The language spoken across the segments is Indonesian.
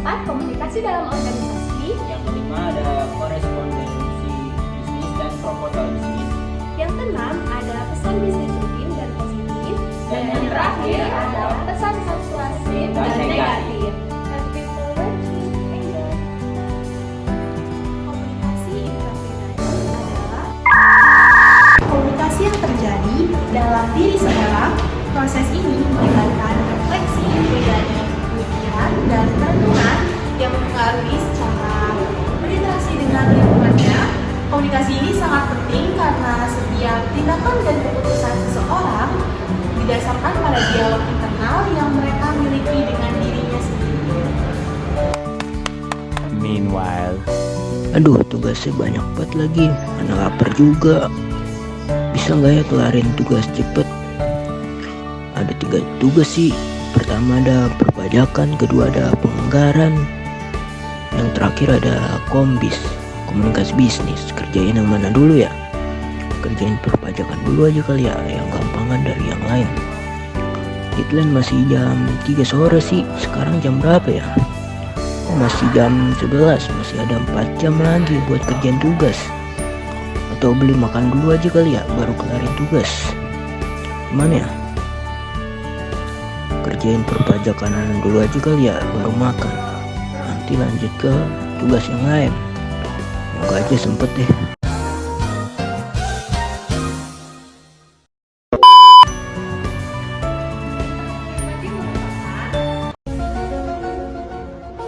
keempat, komunikasi dalam organisasi. Yang kelima ada korespondensi bisnis dan proposal bisnis. Yang keenam ada pesan bisnis rutin dan positif. Dan yang terakhir ada pesan persuasif dan negatif. Happy watching. Enjoy. Komunikasi intrapribadi adalah komunikasi yang terjadi dalam diri seseorang. Proses ini melibatkan refleksi dari pemikiran dan perenungan yang mempengaruhi secara berinteraksi dengan lingkungannya. Komunikasi ini sangat penting karena setiap tindakan dan keputusan seseorang didasarkan pada dialog internal yang mereka miliki dengan dirinya sendiri. Meanwhile, aduh tugasnya banyak banget lagi, mana lapar juga. Bisa nggak ya kelarin tugas cepet? Ada 3 tugas sih. Pertama ada perpajakan, kedua ada penganggaran, yang terakhir ada kombis, komunikasi bisnis. Kerjain yang mana dulu ya? Kerjain perpajakan dulu aja kali ya, yang gampangan dari yang lain. Deadline masih jam 3 sore sih. Sekarang jam berapa ya? Oh, masih jam 11, masih ada 4 jam lagi buat kerjain tugas. Atau beli makan dulu aja kali ya, baru kelarin tugas. Gimana ya? Kerjain perpajakan dulu aja kali ya, baru makan. Nanti lanjut ke tugas yang lain. Moga aja sempet deh.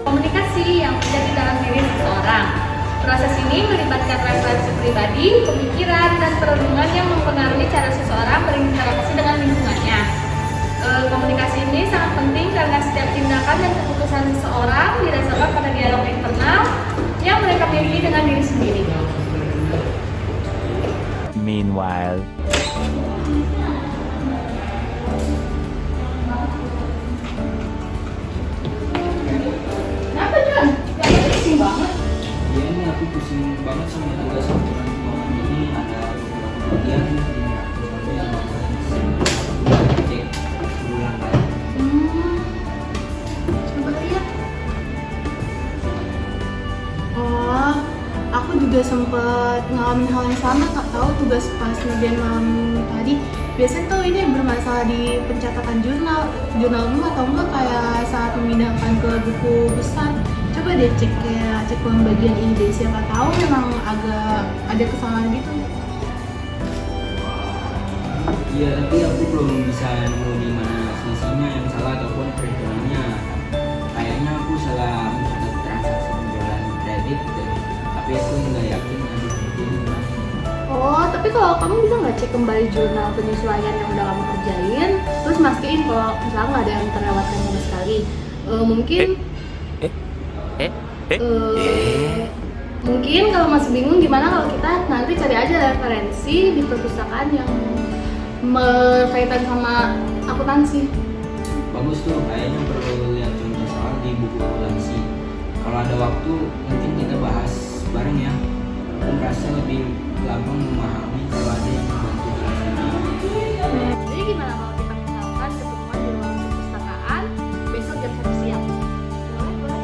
Komunikasi yang terjadi dalam diri seseorang. Proses ini melibatkan refleksi pribadi, pemikiran, dan perenungan yang mempengaruhi cara seseorang berinteraksi dengan lingkungannya. Komunikasi ini sangat penting karena setiap tindakan dan keputusan seseorang didasarkan pada dialog internal yang mereka miliki dengan diri sendiri. Meanwhile, Kenapa John? Kayaknya pusing banget. Ya ini aku pusing banget sama tugas aturan keuangan ini. Ada beberapa bagian yang aku sampai yang cek ulang lagi. Coba lihat. Oh, aku juga sempat ngalamin hal yang sama. Tak tahu tugas pas ngerjain malam tadi. Biasanya tuh ini bermasalah di pencatatan jurnal atau enggak kayak saat memindahkan ke buku besar. Coba deh cek bagian ini deh, siapa tahu memang agak ada kesalahan gitu. Iya, tapi aku belum bisa nemu di mana selisihnya yang salah ataupun perhitungannya. Kayaknya aku salah mencatat transaksi penjualan kredit deh. Tapi aku nggak yakin ada ini. Oh, tapi kalau kamu bisa nggak cek kembali jurnal penyesuaian yang udah kamu kerjain, terus mastiin kalau misalnya nggak ada yang terlewatkan sama sekali. Mungkin kalau masih bingung gimana kalau kita nanti cari aja referensi di perpustakaan yang berkaitan sama akuntansi. Bagus tuh, kayaknya perlu lihat contoh soal di buku akuntansi. Kalau ada waktu, mungkin kita bahas bareng ya. Aku merasa lebih gampang memahami kalau ada yang membantu jelasin. Jadi gimana kalau kita misalkan ketemuan di ruang perpustakaan besok jam 1 siang? Boleh.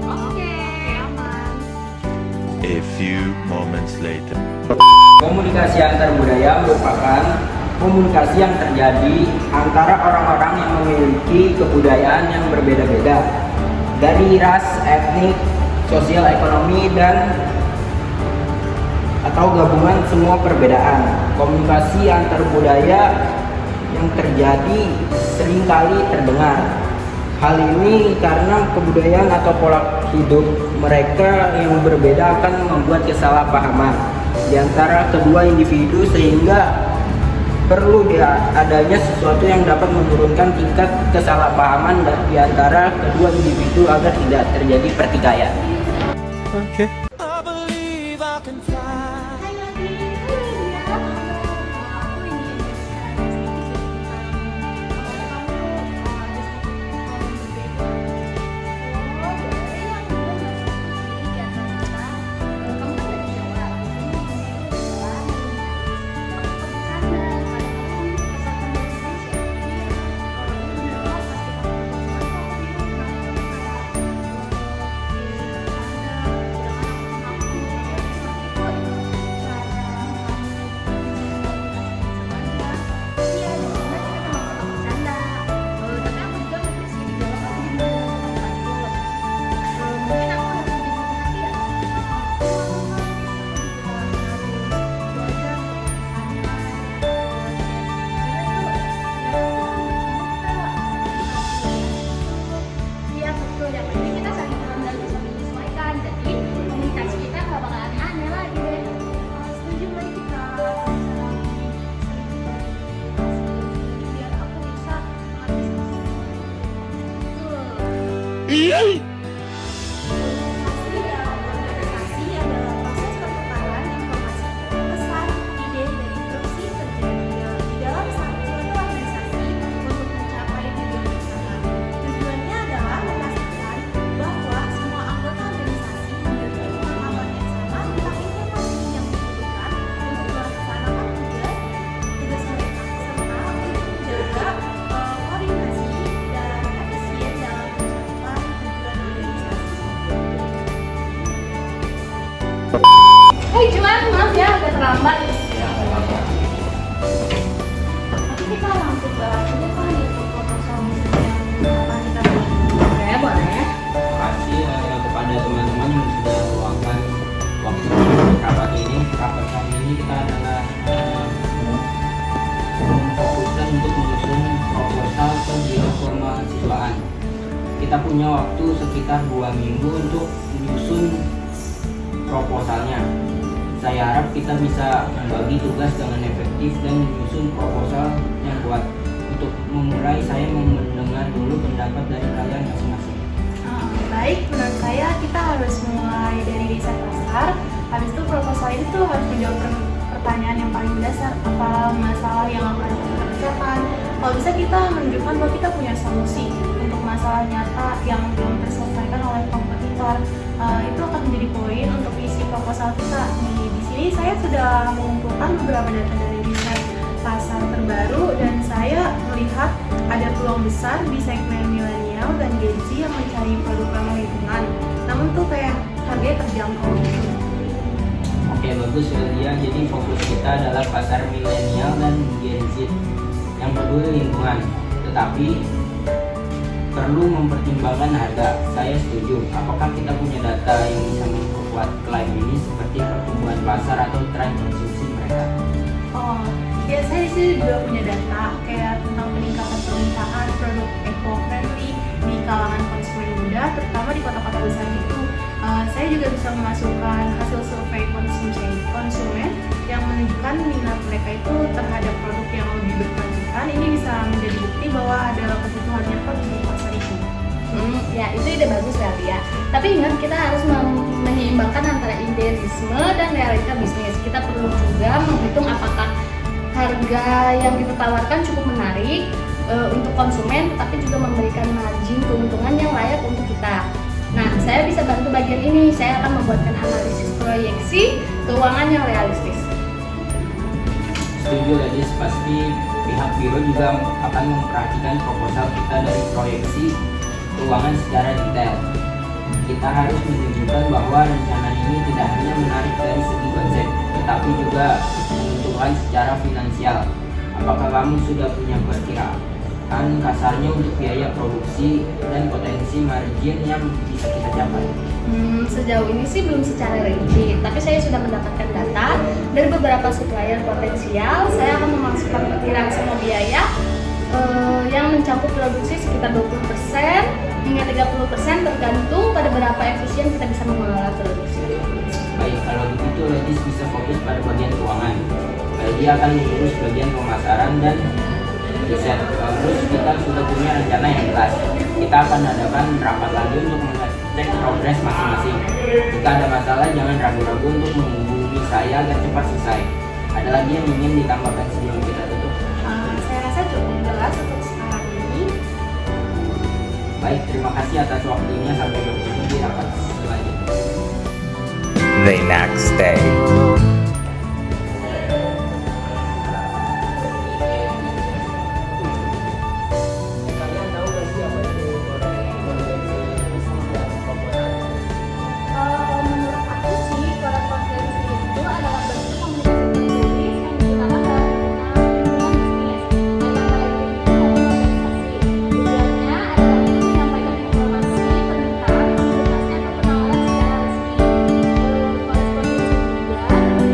Oke, aman. a few moments later. Komunikasi antar budaya merupakan komunikasi yang terjadi antara orang-orang yang memiliki kebudayaan yang berbeda-beda dari ras, etnik, sosial, ekonomi, dan atau gabungan semua perbedaan. Komunikasi antar budaya yang terjadi seringkali terdengar. Hal ini karena kebudayaan atau pola hidup mereka yang berbeda akan membuat kesalahpahaman di antara kedua individu, sehingga perlu adanya sesuatu yang dapat menurunkan tingkat kesalahpahaman di antara kedua individu agar tidak terjadi pertikaian. Okay. Komunikasi dalam organisasi adalah proses pertukaran informasi pesan, ide, dan instruksi terjadi di dalam suatu organisasi untuk mencapai tujuan bersama. Tujuannya adalah memastikan bahwa semua anggota organisasi memiliki pemahaman yang sama tentang informasi yang dibutuhkan untuk melaksanakan tugas mereka, serta untuk menjaga koordinasi dan efisien dalam mencapai tujuan organisasi. Hai Juan, maaf ya agak terlambat. Tapi kita langsung bahas aja kan di proposal yang akan kita buat. Oke, boleh. Terima kasih kepada teman-teman yang sudah meluangkan waktu untuk rapat ini. Rapat kali ini kita adalah memfokuskan untuk menyusun proposal ke biro kemahasiswaan. Kita punya waktu sekitar 2 minggu untuk menyusun proposalnya. Saya harap kita bisa membagi tugas dengan efektif dan menyusun proposal yang kuat. Untuk memulai, saya mau mendengar dulu pendapat dari kalian masing-masing. Baik, menurut saya kita harus mulai dari riset pasar. Habis itu proposal ini tuh harus menjawab pertanyaan yang paling dasar, apa masalah yang akan kita kerjakan. Kalau bisa kita menunjukkan bahwa kita punya solusi untuk masalah nyata yang belum terselesaikan oleh kompetitor. Itu akan menjadi poin untuk isi proposal kita. Di sini saya sudah mengumpulkan beberapa data dari riset pasar terbaru dan saya melihat ada peluang besar di segmen milenial dan Gen Z yang mencari produk ramah lingkungan. Namun tuh kayak harganya terjangkau gitu. Oke, bagus Yulia. Jadi fokus kita adalah pasar milenial dan Gen Z yang peduli lingkungan. Tetapi perlu mempertimbangkan harga. Saya setuju. Apakah kita punya data yang bisa memperkuat klaim ini seperti pertumbuhan pasar atau tren konsumsi mereka? Oh, ya saya di sini juga punya data kayak tentang peningkatan permintaan produk eco-friendly di kalangan konsumen muda, terutama di kota-kota besar itu. Saya juga bisa memasukkan hasil survei konsumen yang menunjukkan minat mereka itu terhadap produk yang lebih berkelanjutan. Ini bisa menjadi bukti bahwa ada kebutuhan nyata di pasar itu. Ya itu ide bagus ya. Tapi ingat kita harus menyeimbangkan antara idealisme dan realita bisnis. Kita perlu juga menghitung apakah harga yang kita tawarkan cukup menarik untuk konsumen, tetapi juga memberikan margin keuntungan yang layak untuk kita. Nah, saya bisa bantu bagian ini. Saya akan membuatkan analisis proyeksi keuangan yang realistis. Setuju, Ladis. Pasti pihak biro juga akan memperhatikan proposal kita dari proyeksi keuangan secara detail. Kita harus menunjukkan bahwa rencana ini tidak hanya menarik dari segi konsep, tetapi juga keuntungan secara finansial. Apakah kamu sudah punya perkiraan kasarnya untuk biaya produksi dan potensi margin yang bisa kita capai? Sejauh ini sih belum secara rinci, tapi saya sudah mendapatkan data dari beberapa supplier potensial. Saya akan memasukkan perkiraan semua biaya yang mencakup produksi sekitar 20% hingga 30% tergantung pada berapa efisien kita bisa mengelola produksi. Baik, kalau begitu Ladis bisa fokus pada bagian keuangan. Dia akan mengurus bagian pemasaran dan riset. Terus kita sudah punya rencana yang jelas. Kita akan adakan rapat lagi untuk mengecek progres masing-masing. Jika ada masalah, jangan ragu-ragu untuk menghubungi saya agar cepat selesai. Ada lagi yang ingin ditambahkan sebelum kita tutup? Saya rasa cukup jelas untuk sekarang ini. Baik, terima kasih atas waktunya. Sampai bertemu di rapat selanjutnya. The next day. Menurut aku sih, korespondensi itu adalah bentuk komunikasi tertulis yang digunakan dalam lingkungan bisnis. Tujuannya adalah untuk menyampaikan informasi, permintaan, konsultasi, atau penawaran secara resmi. Korespondensi juga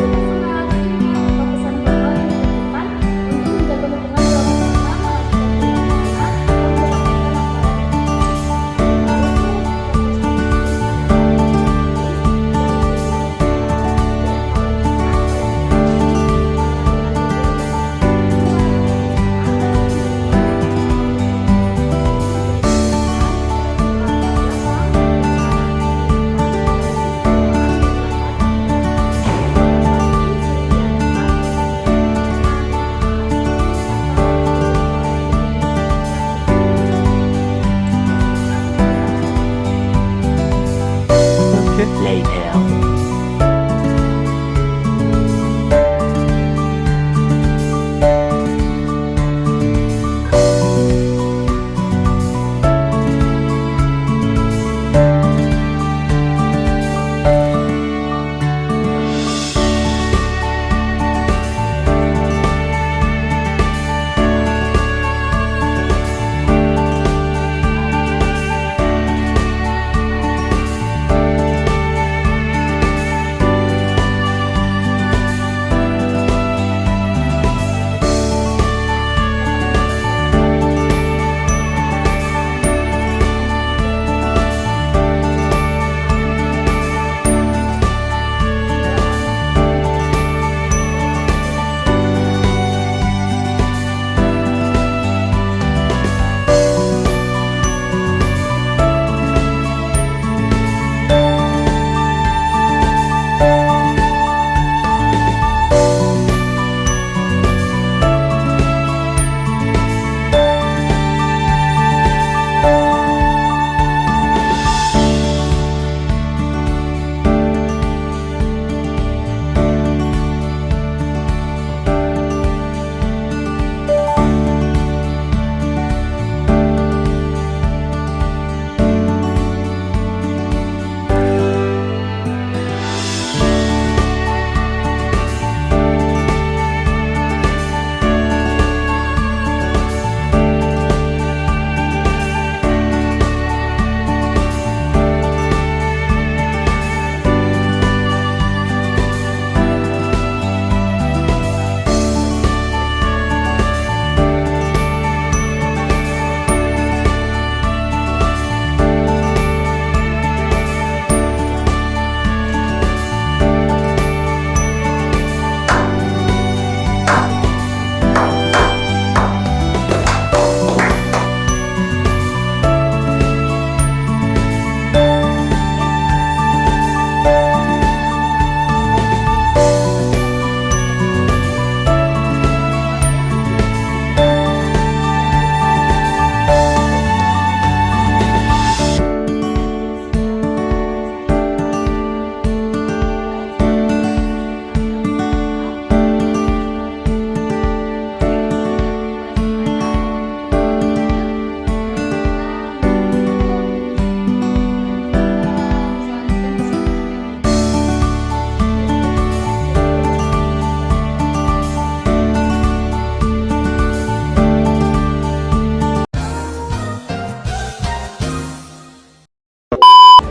later.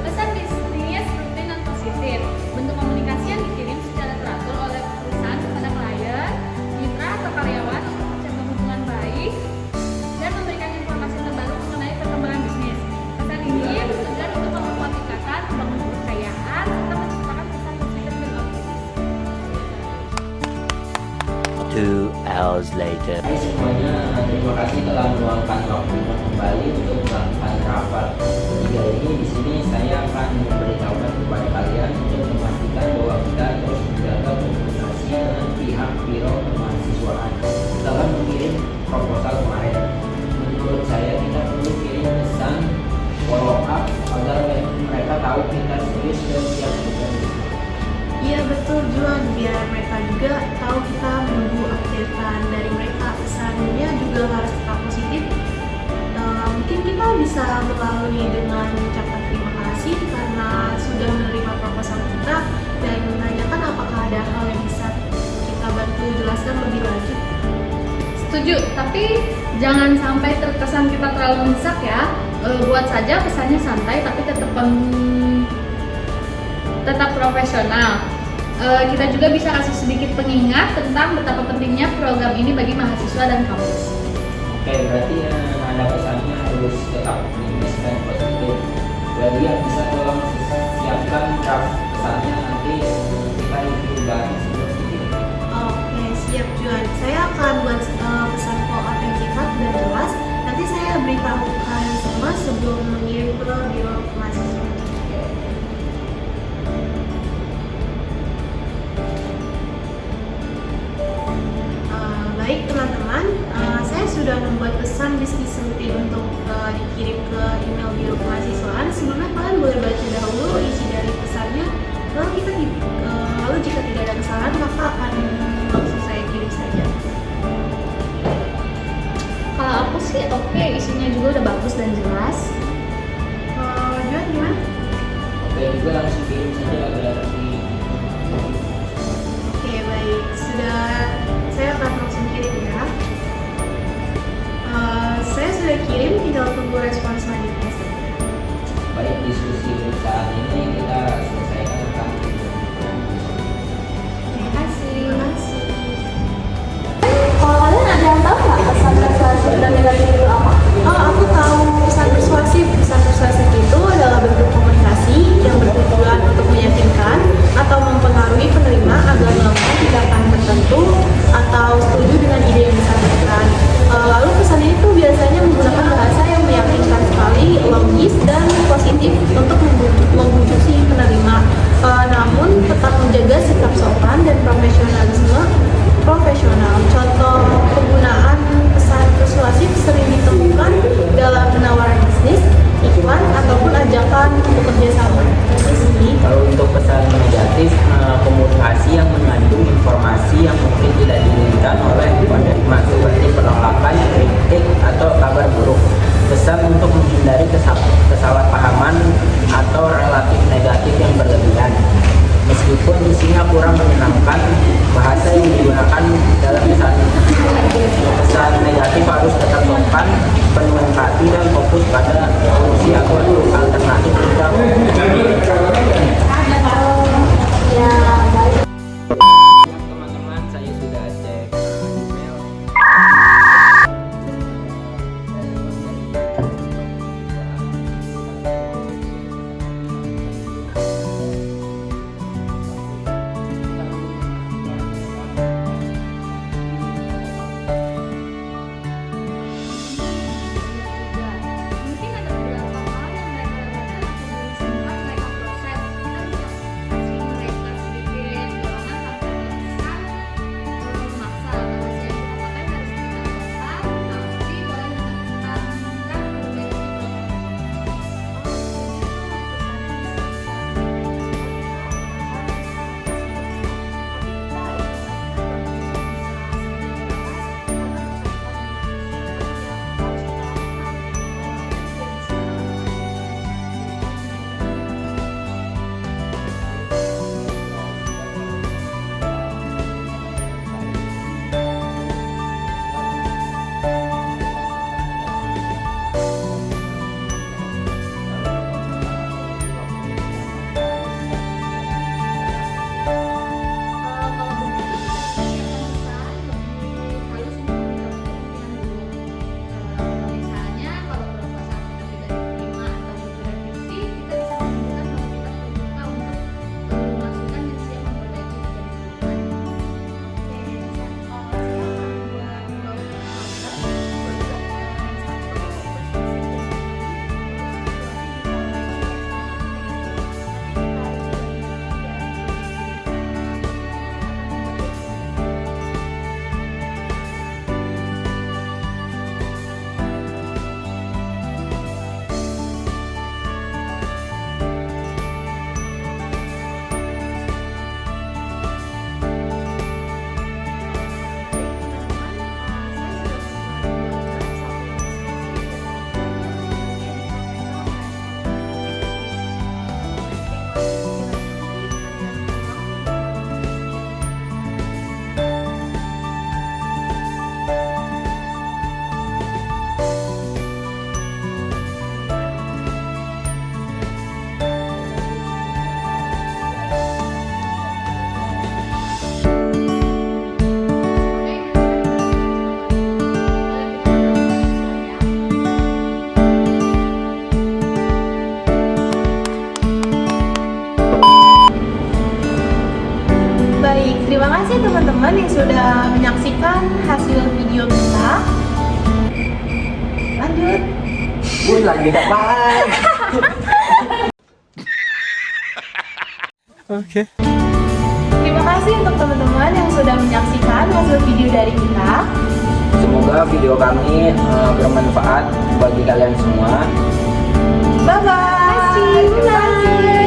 Pesan bisnis rutin dan positif. Bentuk komunikasi yang dikirim secara teratur oleh perusahaan kepada klien, mitra atau karyawan untuk menjaga hubungan baik dan memberikan informasi terbaru mengenai perkembangan bisnis. Pesan ini bertujuan untuk memperkuat ikatan, membangun kepercayaan, serta menciptakan pesan positif dan optimis. 2 hours later. Hai semuanya, terima kasih telah meluangkan waktunya kembali untuk melakukan rapat ketiga ini. Di sini saya akan memberitahukan kepada kalian untuk memastikan bahwa kita terus menjaga komunikasi dengan pihak biro kemahasiswaan dalam mengirim proposal kemarin. Menurut saya kita perlu kirim pesan follow up agar mereka tahu kita serius dan siap bekerja. Iya betul Juan, biar mereka juga tahu kita menunggu updatean dari mereka. Pesannya juga harus tetap positif. Mungkin kita bisa melalui dengan mengucapkan terima kasih karena sudah menerima proposal kita dan menanyakan apakah ada hal yang bisa kita bantu jelaskan lebih lanjut. Setuju, tapi jangan sampai terkesan kita terlalu mendesak ya. Buat saja pesannya santai tapi tetap profesional. Kita juga bisa kasih sedikit pengingat tentang betapa pentingnya program ini bagi mahasiswa dan kampus. Oke, berarti ada pesannya harus tetap optimis dan positif. Jadi yang bisa tolong siapkan draft pesannya, nanti kita review bareng sebelum dikirim. Oke, siap Juan. Saya akan buat pesan follow up yang singkat dan jelas. Nanti saya beritahu kalian semua sebelum mengirim ke biro mahasiswa. Baik teman-teman, saya sudah membuat pesan bisnis rutin untuk dikirim ke email biro kemahasiswaan. Sebelumnya kalian boleh baca dahulu isi dari pesan Lalu jika tidak ada kesalahan maka akan langsung saya kirim saja. Kalau aku sih oke, isinya juga udah bagus dan jelas. Juan gimana? Oke, juga langsung kirim saja biar di Oke, baik. Saya akan langsung kirim ya. Saya sudah kirim, tinggal tunggu respon selanjutnya saja. baik diskusi saat ini kita selesaikan tentang Terima kasih. Terima kasih. Kalau kalian ada yang tahu nggak pesan persuasif dan negatif itu apa? Oh, aku tahu pesan persuasif. Pesan persuasif itu adalah bentuk komunikasi yang bertujuan untuk meyakinkan atau mempengaruhi penerima agar melakukan tindakan tertentu atau setuju dengan ide yang disampaikan. Lalu pesan itu biasanya menggunakan bahasa yang meyakinkan sekali, logis dan positif untuk membujuk si penerima. Namun tetap menjaga sikap sopan dan profesional. Contoh penggunaan pesan persuasif sering ditemukan dalam penawaran bisnis, iklan, ataupun ajakan untuk kerjasama. Itu sih. Kalau untuk pesan negatif, komunikasi yang mengandung informasi yang mungkin tidak diinginkan oleh penerima seperti penolakan, kritik, atau kabar buruk. Pesan untuk menghindari kesalahpahaman atau relatif negatif yang berlebihan. Meskipun isinya kurang menyenangkan, bahasa yang digunakan dalam pesan negatif harus tetap sopan, penuh empati, dan fokus pada solusi atau alternatif untuk teman-teman. Saya sudah cek email. Mungkin ada beberapa hal yang mereka lakukan atau sempat mereka proses. Kita bisa kasih mereka sedikit dorongan tanpa terkesan memaksa. Bahasa yang kita pakai harus kita sopan, tapi boleh mengedepankan perbedaan misalnya kalau beberapa saat kita tidak diterima atau direvisi, kita bisa menunjukkan bahwa kita terbuka untuk masukan yang siap memperbaiki Baik, terima kasih teman-teman yang sudah menyaksikan hasil video kita. Lanjut. Lanjut apaan? Terima kasih untuk teman-teman yang sudah menyaksikan hasil video dari kita. Semoga video kami bermanfaat bagi kalian semua. Bye-bye. Terima kasih.